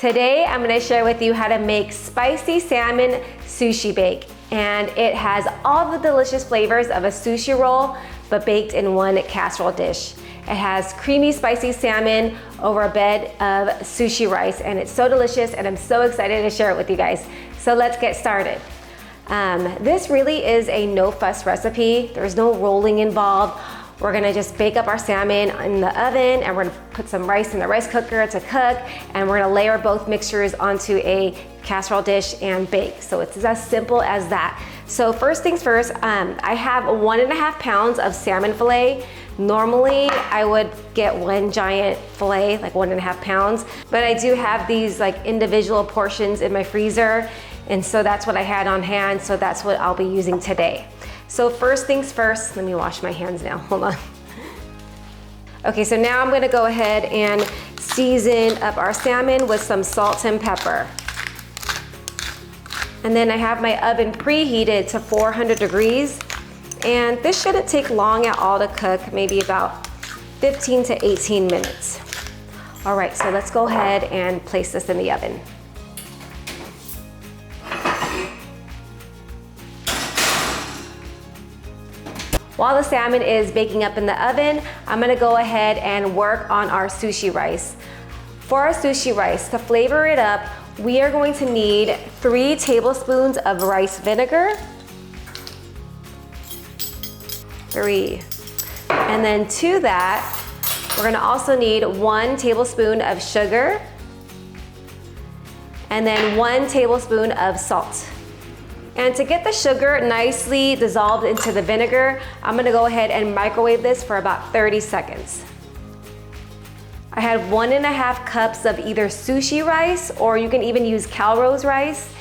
Today I'm going to share with you how to make spicy salmon sushi bake, and it has all the delicious flavors of a sushi roll but baked in one casserole dish. It has creamy spicy salmon over a bed of sushi rice, and it's so delicious, and I'm so excited to share it with you guys. So let's get started. This really is a no fuss recipe. There's no rolling involved. We're gonna just bake up our salmon in the oven, and we're gonna put some rice in the rice cooker to cook, and we're gonna layer both mixtures onto a casserole dish and bake. So it's as simple as that. So first things first, I have 1.5 pounds of salmon fillet. Normally I would get one giant fillet, like 1.5 pounds, but I do have these like individual portions in my freezer, and so that's what I had on hand, so that's what I'll be using today. So first things first, let me wash my hands now, hold on. Okay, so now I'm gonna go ahead and season up our salmon with some salt and pepper. And then I have my oven preheated to 400 degrees. And this shouldn't take long at all to cook, maybe about 15 to 18 minutes. All right, so let's go ahead and place this in the oven. While the salmon is baking up in the oven, I'm gonna go ahead and work on our sushi rice. For our sushi rice, to flavor it up, we are going to need 3 tablespoons of rice vinegar. 3. And then to that, we're gonna also need 1 tablespoon of sugar, and then 1 tablespoon of salt. And to get the sugar nicely dissolved into the vinegar, I'm gonna go ahead and microwave this for about 30 seconds. I had 1.5 cups of either sushi rice, or you can even use Calrose rice.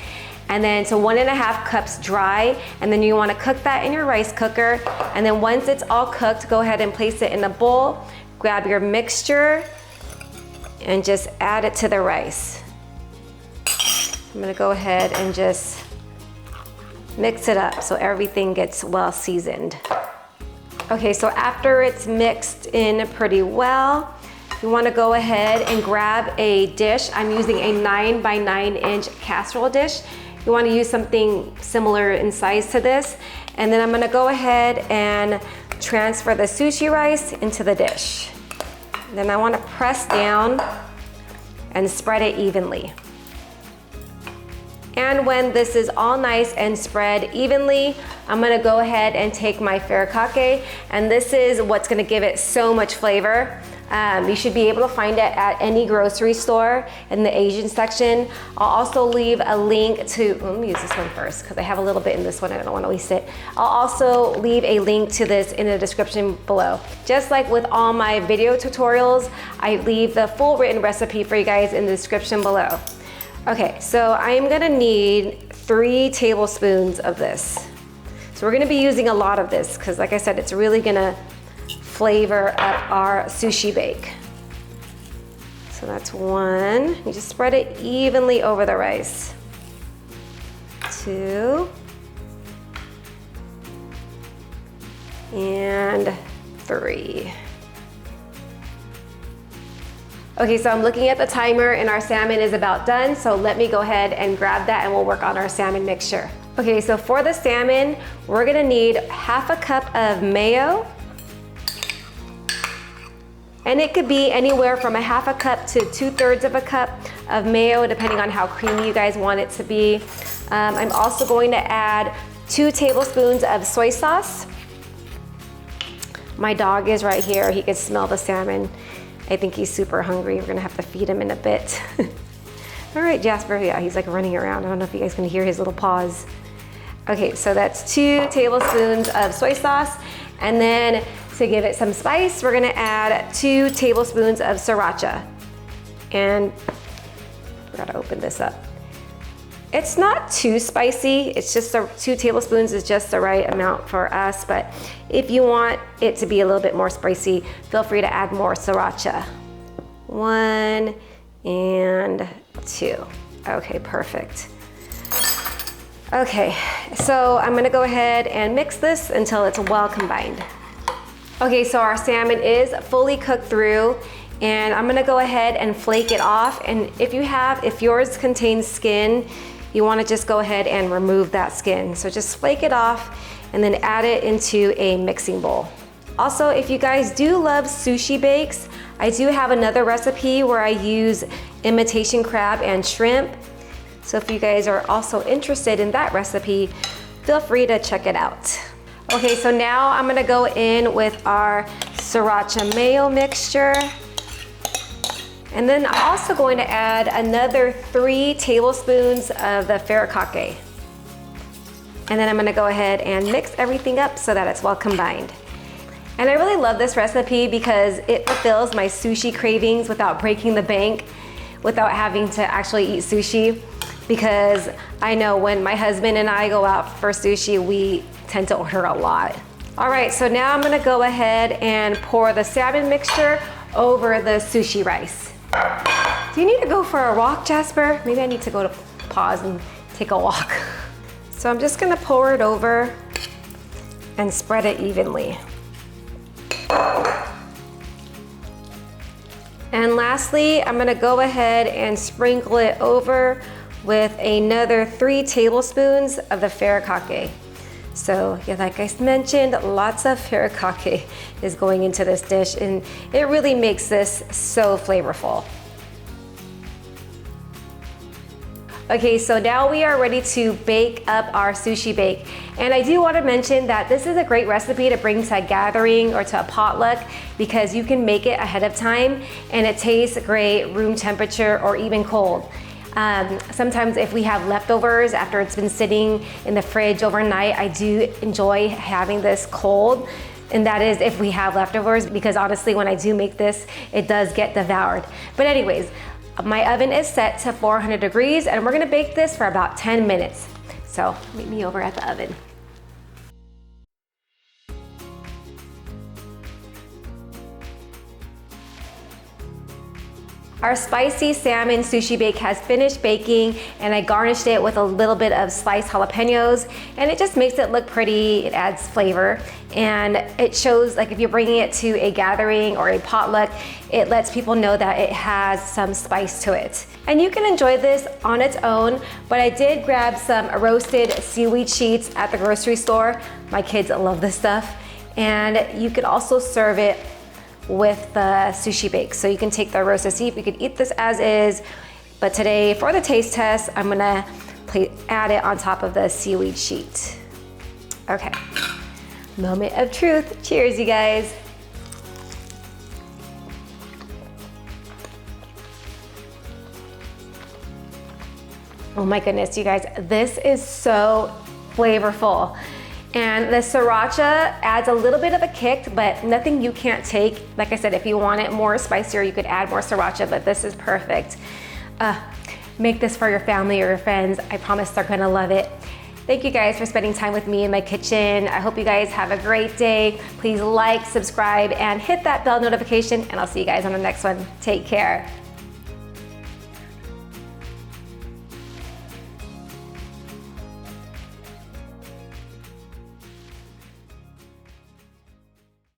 And then so 1.5 cups dry, and then you wanna cook that in your rice cooker. And then once it's all cooked, go ahead and place it in a bowl, grab your mixture, and just add it to the rice. I'm gonna go ahead and just mix it up so everything gets well seasoned. Okay, so after it's mixed in pretty well, you wanna go ahead and grab a dish. I'm using a 9 by 9 inch casserole dish. You wanna use something similar in size to this. And then I'm gonna go ahead and transfer the sushi rice into the dish. Then I wanna press down and spread it evenly. And when this is all nice and spread evenly, I'm gonna go ahead and take my Furikake, and this is what's gonna give it so much flavor. You should be able to find it at any grocery store in the Asian section. I'll also leave a link to, let me use this one first because I have a little bit in this one, I don't wanna waste it. I'll also leave a link to this in the description below. Just like with all my video tutorials, I leave the full written recipe for you guys in the description below. Okay, so I'm gonna need 3 tablespoons of this. So we're gonna be using a lot of this because like I said, it's really gonna flavor up our sushi bake. So that's 1. You just spread it evenly over the rice. 2. And 3. Okay, so I'm looking at the timer and our salmon is about done, so let me go ahead and grab that and we'll work on our salmon mixture. Okay, so for the salmon, we're gonna need 1/2 cup of mayo. And it could be anywhere from 1/2 cup to 2/3 of a cup of mayo, depending on how creamy you guys want it to be. I'm also going to add 2 tablespoons of soy sauce. My dog is right here, he can smell the salmon. I think he's super hungry. We're gonna have to feed him in a bit. All right, Jasper, yeah, he's like running around. I don't know if you guys can hear his little paws. Okay, so that's 2 tablespoons of soy sauce. And then to give it some spice, we're gonna add 2 tablespoons of sriracha. And we gotta open this up. It's not too spicy. It's just 2 tablespoons is just the right amount for us. But if you want it to be a little bit more spicy, feel free to add more sriracha. 1 and 2. Okay, perfect. Okay, so I'm gonna go ahead and mix this until it's well combined. Okay, so our salmon is fully cooked through, And I'm gonna go ahead and flake it off. And if yours contains skin, you wanna just go ahead and remove that skin. So just flake it off and then add it into a mixing bowl. Also, if you guys do love sushi bakes, I do have another recipe where I use imitation crab and shrimp. So if you guys are also interested in that recipe, feel free to check it out. Okay, so now I'm gonna go in with our sriracha mayo mixture. And then I'm also going to add another 3 tablespoons of the Furikake. And then I'm gonna go ahead and mix everything up so that it's well combined. And I really love this recipe because it fulfills my sushi cravings without breaking the bank, without having to actually eat sushi. Because I know when my husband and I go out for sushi, we tend to order a lot. All right, so now I'm gonna go ahead and pour the salmon mixture over the sushi rice. Do you need to go for a walk, Jasper? Maybe I need to go to pause and take a walk. So I'm just gonna pour it over and spread it evenly. And lastly, I'm gonna go ahead and sprinkle it over with another 3 tablespoons of the Furikake. So yeah, like I mentioned, lots of Furikake is going into this dish and it really makes this so flavorful. Okay, so now we are ready to bake up our sushi bake. And I do want to mention that this is a great recipe to bring to a gathering or to a potluck because you can make it ahead of time and it tastes great room temperature or even cold. Sometimes if we have leftovers after it's been sitting in the fridge overnight, I do enjoy having this cold. And that is if we have leftovers, because honestly, when I do make this, it does get devoured. But anyways, my oven is set to 400 degrees and we're gonna bake this for about 10 minutes. So meet me over at the oven. Our spicy salmon sushi bake has finished baking and I garnished it with a little bit of sliced jalapeños and it just makes it look pretty, it adds flavor and it shows like if you're bringing it to a gathering or a potluck, it lets people know that it has some spice to it. And you can enjoy this on its own, but I did grab some roasted seaweed sheets at the grocery store. My kids love this stuff. And you could also serve it with the sushi bake. So you can take the roasted seaweed, you could eat this as is, but today for the taste test, I'm gonna add it on top of the seaweed sheet. Okay, moment of truth. Cheers, you guys. Oh my goodness, you guys, this is so flavorful. And the sriracha adds a little bit of a kick, but nothing you can't take. Like I said, if you want it more spicier, you could add more sriracha, but this is perfect. Make this for your family or your friends. I promise they're gonna love it. Thank you guys for spending time with me in my kitchen. I hope you guys have a great day. Please like, subscribe, and hit that bell notification, and I'll see you guys on the next one. Take care.